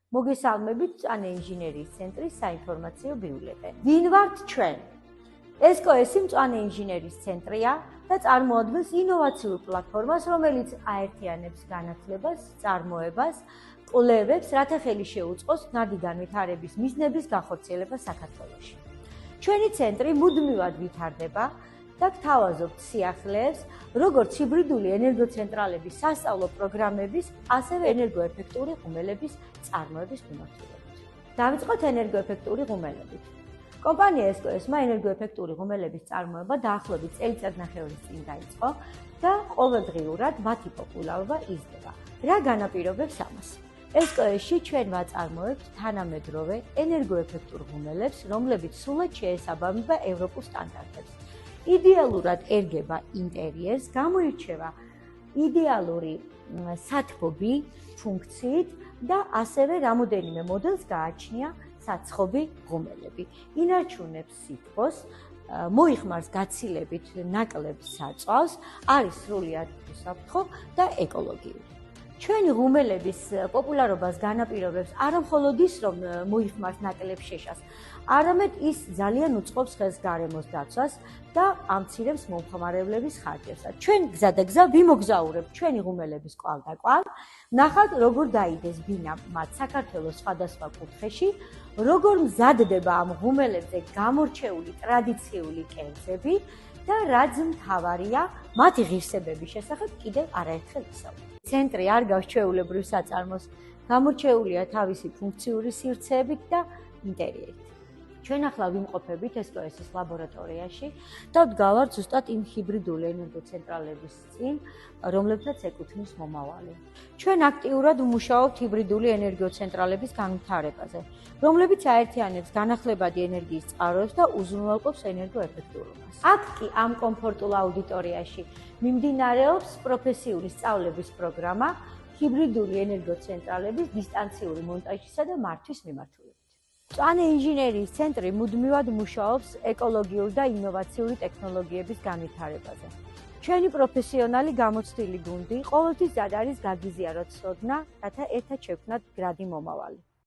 მოგესალმებით წვანე ინჟინერიის ცენტრის საინფორმაციო ბიულეტენი. ვინ ვართ ჩვენ? SKS მწვანე ინჟინერიის ცენტრია და წარმოადგენს ინოვაციურ პლატფორმას, რომელიც აერთიანებს განათლებას, წარმოებას, კვლევებს, რათა ხელი შეუწყოს ნადი განვითარების მიზნების განხორციელებას საქართველოში. ჩვენი ცენტრი მუდმივად ვითარდება და გთავაზობთ სიახლეებს, როგორც ჰიბრიდული ენერგოცენტრალების სასწავლო პროგრამების, ასევე ენერგოეფექტური ღუმელების წარმოების მიმართულებით. დავიწყოთ ენერგოეფექტური ღუმელებით. კომპანია SKS-მა ენერგოეფექტური ღუმელების წარმოება დაახლოებით წელიწადნახევრის წინ დაიწყო და ყოველდღიურად მათი პოპულარობა იზრდება. რა განაპირობებს ამას? SKS-ში ჩვენ ვაწარმოებთ თანამედროვე ენერგოეფექტურ ღუმელებს, რომლებიც სრულად შეესაბამება ევროპულ სტანდარტებს. იდეალურად ერგება ინტერიერს, გამოირჩევა იდეალური სათბობი, ფუნქციით და ასევე რამოდენიმე მოდელს გააჩნია საცხობი ღუმელები. ინარჩუნებს სითბოს, მოიხმარს გაცილებით ნაკლებ საწვავს, არის სრულიად უსაფრთხო და ეკოლოგიური. ჩვენი ღუმელების პოპულარობას განაპირობებს არა მხოლოდ ის, რომ მოიხმარს ნაკლებ შეშას, არამედ ის ძალიან უწყობს ხელს გარემოს დაცვას და ამცირებს მომხმარებლების ხარჯებსაც. ჩვენ გზა და გზა ვიმოგზაურებთ ჩვენი ღუმელების კვალ და კვალ, ნახავთ როგორ დაიდეს ბინა მათ საქართველოს სხვადასხვა კუთხეში, როგორ მზადდება ამ ღუმელებზე გამორჩეული ტრადიციული კერძები და რაც მთავარია, მათი ღირსებების შესახებ კიდევ არაერთხელ ვისაუბრეთ. ცენტრი არ გავს ჩვეულებრივ საწარმოს, გამორჩეულია თავისი ფუნქციური სივრცეებით და ინტერიერით. ჩვენ ახლა ვიმყოფებით SKS-ის ლაბორატორიაში და ვდგავართ ზუსტად იმ ჰიბრიდული ენერგოცენტრალების წინ, რომლებსაც ეკუთვნის მომავალი. ჩვენ აქტიურად ვმუშაობთ ჰიბრიდული ენერგოცენტრალების განვითარებაზე, რომლებიც აერთიანებს განახლებადი ენერგიის წყაროებს და უზრუნველყოფს ენერგოეფექტურობას. აქ კი ამ კომფორტულ აუდიტორიაში მიმდინარეობს პროფესიული სწავლების პროგრამა ჰიბრიდული ენერგოცენტრალების დისტანციური მონტაჟისა და მართვის მიმართულებით. წვანე ინჟინერიის ცენტრი მუდმივად მუშაობს ეკოლოგიური და ინოვაციური ტექნოლოგიების განვითარებაზე. ჩვენი პროფესიონალი გამოცდილი გუნდი ყოველთვის ზად არის გაგიზიაროთ ცოდნა, რათა ერთად შევქმნათ გრადი მომავალი.